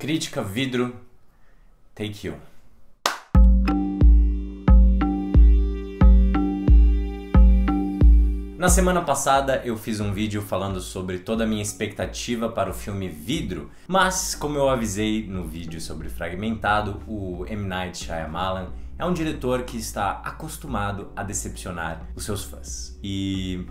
Crítica Vidro, Take You. Na semana passada eu fiz um vídeo falando sobre toda a minha expectativa para o filme Vidro, mas como eu avisei no vídeo sobre Fragmentado, o M. Night Shyamalan é um diretor que está acostumado a decepcionar os seus fãs. E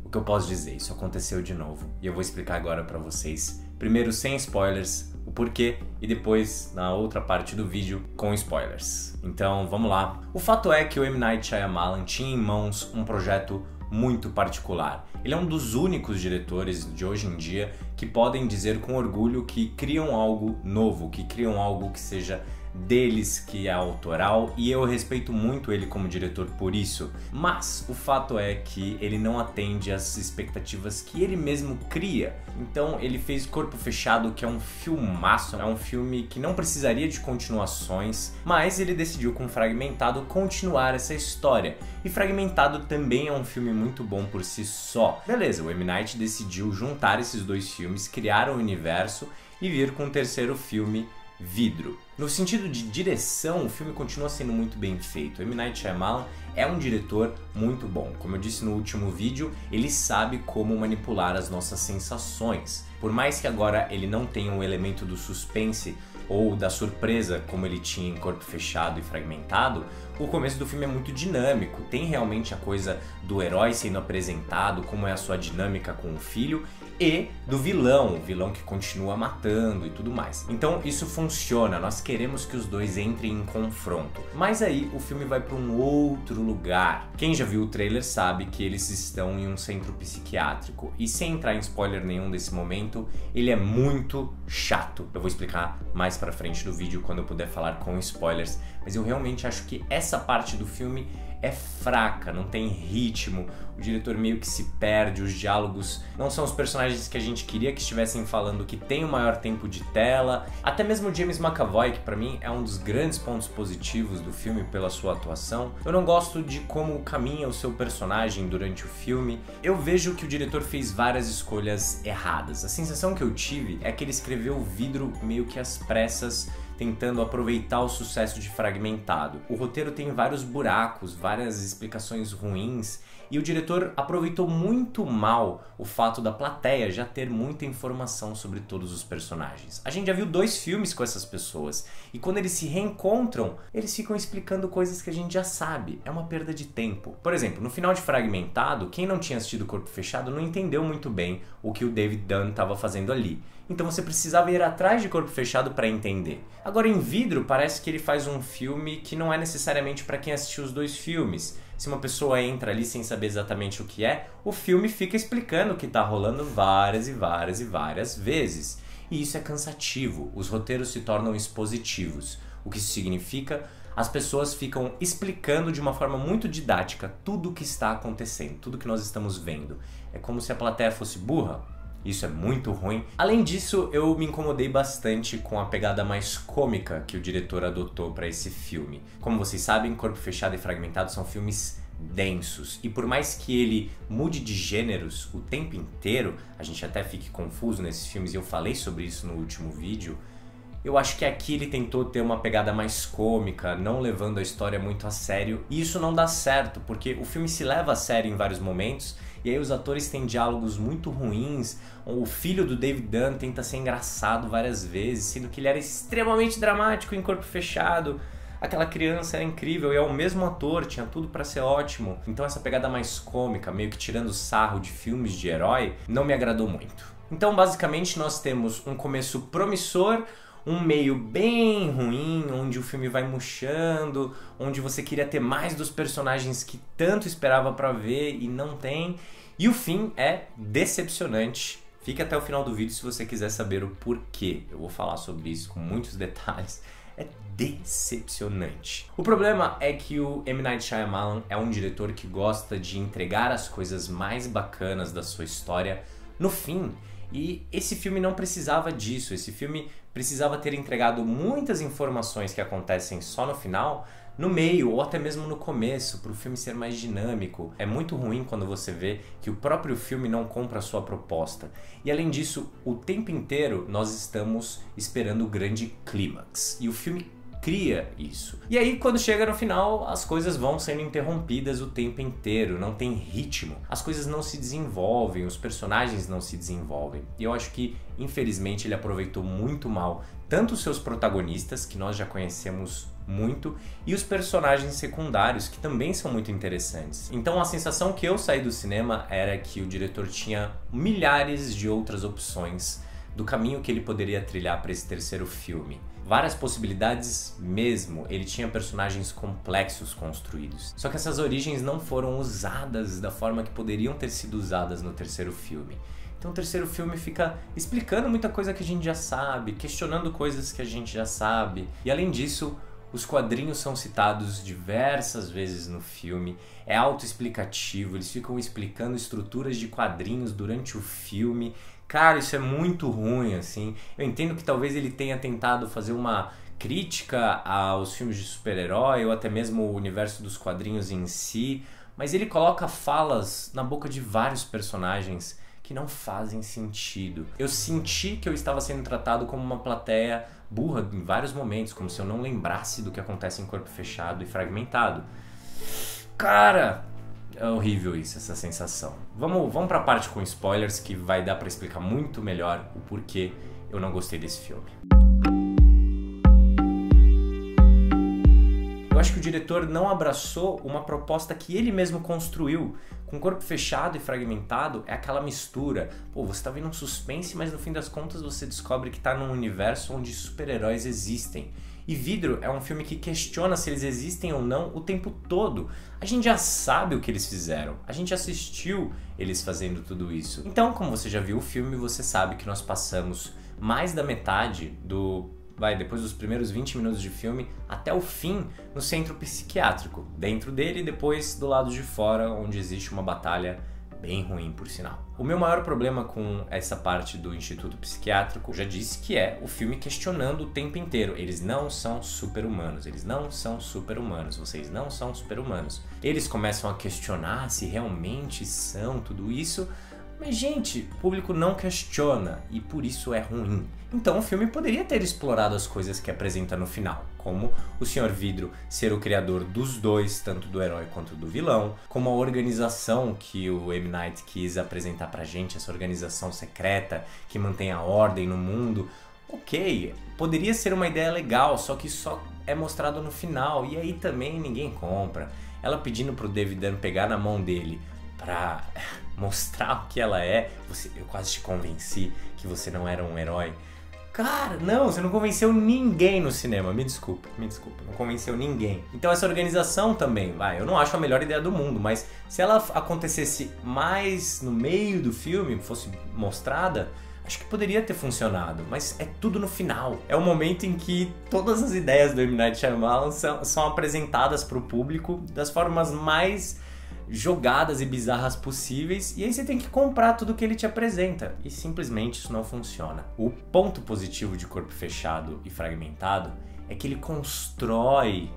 o que eu posso dizer? Isso aconteceu de novo e eu vou explicar agora para vocês, primeiro sem spoilers, o porquê e depois na outra parte do vídeo com spoilers. Então vamos lá. O fato é que o M. Night Shyamalan tinha em mãos um projeto muito particular. Ele é um dos únicos diretores de hoje em dia que podem dizer com orgulho que criam algo novo, que criam algo que seja deles, que é autoral, e eu respeito muito ele como diretor por isso, mas o fato é que ele não atende às expectativas que ele mesmo cria. Então ele fez Corpo Fechado, que é um filmaço, é um filme que não precisaria de continuações, mas ele decidiu com Fragmentado continuar essa história, e Fragmentado também é um filme muito bom por si só. Beleza, o M. Night decidiu juntar esses dois filmes, criar um universo e vir com o terceiro filme, Vidro. No sentido de direção, o filme continua sendo muito bem feito. M. Night Shyamalan é um diretor muito bom. Como eu disse no último vídeo, ele sabe como manipular as nossas sensações. Por mais que agora ele não tenha um elemento do suspense ou da surpresa como ele tinha em Corpo Fechado e Fragmentado, o começo do filme é muito dinâmico. Tem realmente a coisa do herói sendo apresentado, como é a sua dinâmica com o filho, e do vilão, o vilão que continua matando e tudo mais. Então isso funciona, nós queremos que os dois entrem em confronto. Mas aí o filme vai para um outro lugar. Quem já viu o trailer sabe que eles estão em um centro psiquiátrico. E sem entrar em spoiler nenhum desse momento, ele é muito chato. Eu vou explicar mais pra frente do vídeo quando eu puder falar com spoilers. Mas eu realmente acho que essa parte do filme é fraca, não tem ritmo, o diretor meio que se perde, os diálogos não são os personagens que a gente queria que estivessem falando, que tem o maior tempo de tela. Até mesmo o James McAvoy, que pra mim é um dos grandes pontos positivos do filme pela sua atuação. Eu não gosto de como caminha o seu personagem durante o filme. Eu vejo que o diretor fez várias escolhas erradas. A sensação que eu tive é que ele escreveu o Vidro meio que às pressas, tentando aproveitar o sucesso de Fragmentado. O roteiro tem vários buracos, várias explicações ruins, e o diretor aproveitou muito mal o fato da plateia já ter muita informação sobre todos os personagens. A gente já viu 2 filmes com essas pessoas, e quando eles se reencontram, eles ficam explicando coisas que a gente já sabe. É uma perda de tempo. Por exemplo, no final de Fragmentado, quem não tinha assistido Corpo Fechado não entendeu muito bem o que o David Dunn estava fazendo ali. Então você precisava ir atrás de Corpo Fechado para entender. Agora em Vidro parece que ele faz um filme que não é necessariamente para quem assistiu os 2 filmes. Se uma pessoa entra ali sem saber exatamente o que é, o filme fica explicando o que está rolando várias e várias e várias vezes. E isso é cansativo, os roteiros se tornam expositivos. O que isso significa? As pessoas ficam explicando de uma forma muito didática tudo o que está acontecendo, tudo que nós estamos vendo. É como se a plateia fosse burra. Isso é muito ruim. Além disso, eu me incomodei bastante com a pegada mais cômica que o diretor adotou para esse filme. Como vocês sabem, Corpo Fechado e Fragmentado são filmes densos. E por mais que ele mude de gêneros o tempo inteiro, a gente até fique confuso nesses filmes, e eu falei sobre isso no último vídeo, eu acho que aqui ele tentou ter uma pegada mais cômica, não levando a história muito a sério, e isso não dá certo, porque o filme se leva a sério em vários momentos, e aí os atores têm diálogos muito ruins, o filho do David Dunn tenta ser engraçado várias vezes, sendo que ele era extremamente dramático em Corpo Fechado. Aquela criança era incrível e é o mesmo ator, tinha tudo pra ser ótimo. Então essa pegada mais cômica, meio que tirando sarro de filmes de herói, não me agradou muito. Então basicamente nós temos um começo promissor, um meio bem ruim, onde o filme vai murchando, onde você queria ter mais dos personagens que tanto esperava pra ver e não tem. E o fim é decepcionante. Fique até o final do vídeo se você quiser saber o porquê. Eu vou falar sobre isso com muitos detalhes. É decepcionante. O problema é que o M. Night Shyamalan é um diretor que gosta de entregar as coisas mais bacanas da sua história no fim. E esse filme não precisava disso, esse filme precisava ter entregado muitas informações que acontecem só no final no meio ou até mesmo no começo, para o filme ser mais dinâmico. É muito ruim quando você vê que o próprio filme não compra a sua proposta. E além disso, o tempo inteiro nós estamos esperando o grande clímax. E o filme cria isso. E aí quando chega no final, as coisas vão sendo interrompidas o tempo inteiro, não tem ritmo. As coisas não se desenvolvem, os personagens não se desenvolvem. E eu acho que, infelizmente, ele aproveitou muito mal tanto os seus protagonistas, que nós já conhecemos muito, e os personagens secundários, que também são muito interessantes. Então a sensação que eu saí do cinema era que o diretor tinha milhares de outras opções do caminho que ele poderia trilhar para esse terceiro filme. Várias possibilidades mesmo, ele tinha personagens complexos construídos. Só que essas origens não foram usadas da forma que poderiam ter sido usadas no terceiro filme. Então o terceiro filme fica explicando muita coisa que a gente já sabe, questionando coisas que a gente já sabe. E além disso, os quadrinhos são citados diversas vezes no filme, é autoexplicativo, eles ficam explicando estruturas de quadrinhos durante o filme. Cara, isso é muito ruim, assim. Eu entendo que talvez ele tenha tentado fazer uma crítica aos filmes de super-herói ou até mesmo o universo dos quadrinhos em si, mas ele coloca falas na boca de vários personagens que não fazem sentido. Eu senti que eu estava sendo tratado como uma plateia burra em vários momentos, como se eu não lembrasse do que acontece em Corpo Fechado e Fragmentado. Cara, é horrível isso, essa sensação. Vamos pra parte com spoilers, que vai dar pra explicar muito melhor o porquê eu não gostei desse filme. Eu acho que o diretor não abraçou uma proposta que ele mesmo construiu. Com Corpo Fechado e Fragmentado é aquela mistura. Pô, você tá vendo um suspense, mas no fim das contas você descobre que tá num universo onde super-heróis existem. E Vidro é um filme que questiona se eles existem ou não o tempo todo. A gente já sabe o que eles fizeram, a gente assistiu eles fazendo tudo isso. Então, como você já viu o filme, você sabe que nós passamos mais da metade depois dos primeiros 20 minutos de filme, até o fim no centro psiquiátrico. Dentro dele e depois do lado de fora, onde existe uma batalha bem ruim, por sinal. O meu maior problema com essa parte do Instituto Psiquiátrico, já disse que é o filme questionando o tempo inteiro. Eles não são super-humanos, eles não são super-humanos, vocês não são super-humanos. Eles começam a questionar se realmente são tudo isso, mas, gente, o público não questiona e por isso é ruim. Então o filme poderia ter explorado as coisas que apresenta no final, como o Sr. Vidro ser o criador dos dois, tanto do herói quanto do vilão, como a organização que o M. Night quis apresentar pra gente, essa organização secreta que mantém a ordem no mundo. Ok, poderia ser uma ideia legal, só que só é mostrado no final e aí também ninguém compra. Ela pedindo pro David Dunn pegar na mão dele pra mostrar o que ela é. Eu quase te convenci que você não era um herói. Cara, não, você não convenceu ninguém no cinema, me desculpa, não convenceu ninguém. Então essa organização também, eu não acho a melhor ideia do mundo, mas se ela acontecesse mais no meio do filme, fosse mostrada, acho que poderia ter funcionado, mas é tudo no final. É o momento em que todas as ideias do M. Night Shyamalan são apresentadas para o público das formas mais jogadas e bizarras possíveis, e aí você tem que comprar tudo que ele te apresenta, e simplesmente isso não funciona. O ponto positivo de Corpo Fechado e Fragmentado é que ele constrói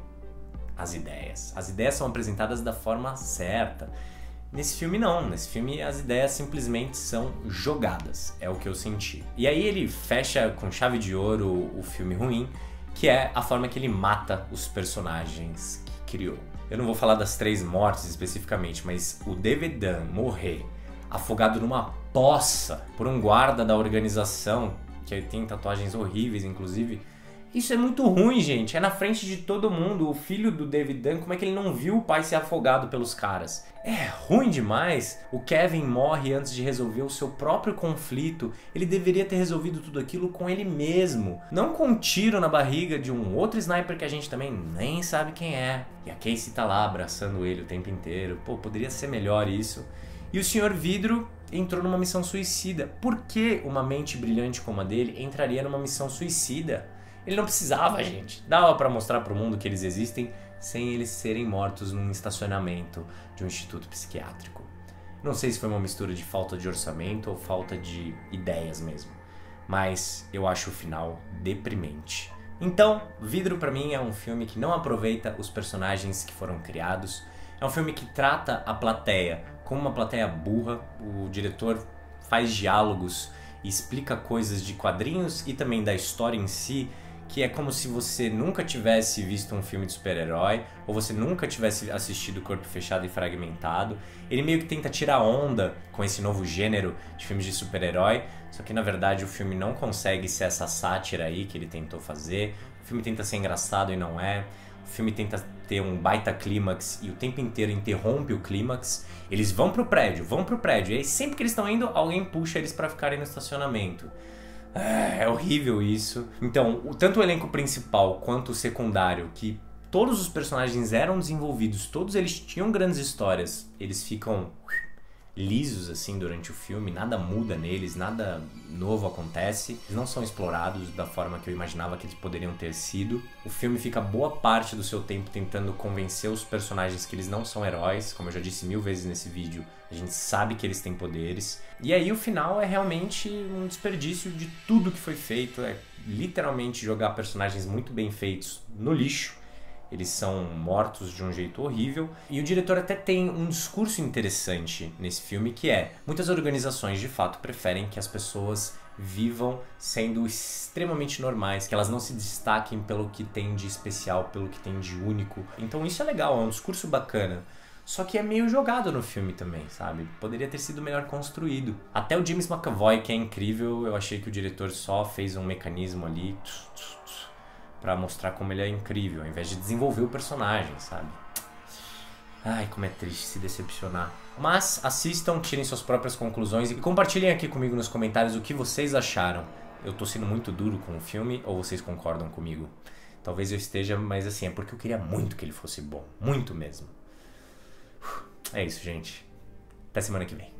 as ideias. As ideias são apresentadas da forma certa. Nesse filme não, nesse filme as ideias simplesmente são jogadas, é o que eu senti. E aí ele fecha com chave de ouro o filme ruim, que é a forma que ele mata os personagens que criou. Eu não vou falar das 3 mortes especificamente, mas o David Dunn morrer afogado numa poça por um guarda da organização, que tem tatuagens horríveis inclusive, isso é muito ruim, gente. É na frente de todo mundo. O filho do David Dunn, como é que ele não viu o pai ser afogado pelos caras? É ruim demais. O Kevin morre antes de resolver o seu próprio conflito. Ele deveria ter resolvido tudo aquilo com ele mesmo. Não com um tiro na barriga de um outro sniper que a gente também nem sabe quem é. E a Casey tá lá abraçando ele o tempo inteiro. Pô, poderia ser melhor isso. E o Sr. Vidro entrou numa missão suicida. Por que uma mente brilhante como a dele entraria numa missão suicida? Ele não precisava, gente. Dava pra mostrar pro mundo que eles existem sem eles serem mortos num estacionamento de um instituto psiquiátrico. Não sei se foi uma mistura de falta de orçamento ou falta de ideias mesmo. Mas eu acho o final deprimente. Então, Vidro pra mim é um filme que não aproveita os personagens que foram criados. É um filme que trata a plateia como uma plateia burra. O diretor faz diálogos e explica coisas de quadrinhos e também da história em si, que é como se você nunca tivesse visto um filme de super-herói ou você nunca tivesse assistido Corpo Fechado e Fragmentado. Ele meio que tenta tirar onda com esse novo gênero de filmes de super-herói, só que na verdade o filme não consegue ser essa sátira aí que ele tentou fazer. O filme tenta ser engraçado e não é. O filme tenta ter um baita clímax e o tempo inteiro interrompe o clímax. Eles vão pro prédio, e aí sempre que eles estão indo, alguém puxa eles pra ficarem no estacionamento. É horrível isso. Então, tanto o elenco principal quanto o secundário, que todos os personagens eram desenvolvidos, todos eles tinham grandes histórias, eles ficam lisos assim durante o filme, nada muda neles, nada novo acontece, eles não são explorados da forma que eu imaginava que eles poderiam ter sido. O filme fica boa parte do seu tempo tentando convencer os personagens que eles não são heróis, como eu já disse 1000 vezes nesse vídeo, a gente sabe que eles têm poderes, e aí o final é realmente um desperdício de tudo que foi feito, é literalmente jogar personagens muito bem feitos no lixo. Eles são mortos de um jeito horrível. E o diretor até tem um discurso interessante nesse filme, que é: muitas organizações de fato preferem que as pessoas vivam sendo extremamente normais, que elas não se destaquem pelo que tem de especial, pelo que tem de único. Então isso é legal, é um discurso bacana. Só que é meio jogado no filme também, sabe? Poderia ter sido melhor construído. Até o James McAvoy, que é incrível, eu achei que o diretor só fez um mecanismo ali pra mostrar como ele é incrível, ao invés de desenvolver o personagem, sabe? Ai, como é triste se decepcionar. Mas assistam, tirem suas próprias conclusões e compartilhem aqui comigo nos comentários o que vocês acharam. Eu tô sendo muito duro com o filme ou vocês concordam comigo? Talvez eu esteja, mas assim, é porque eu queria muito que ele fosse bom. Muito mesmo. É isso, gente. Até semana que vem.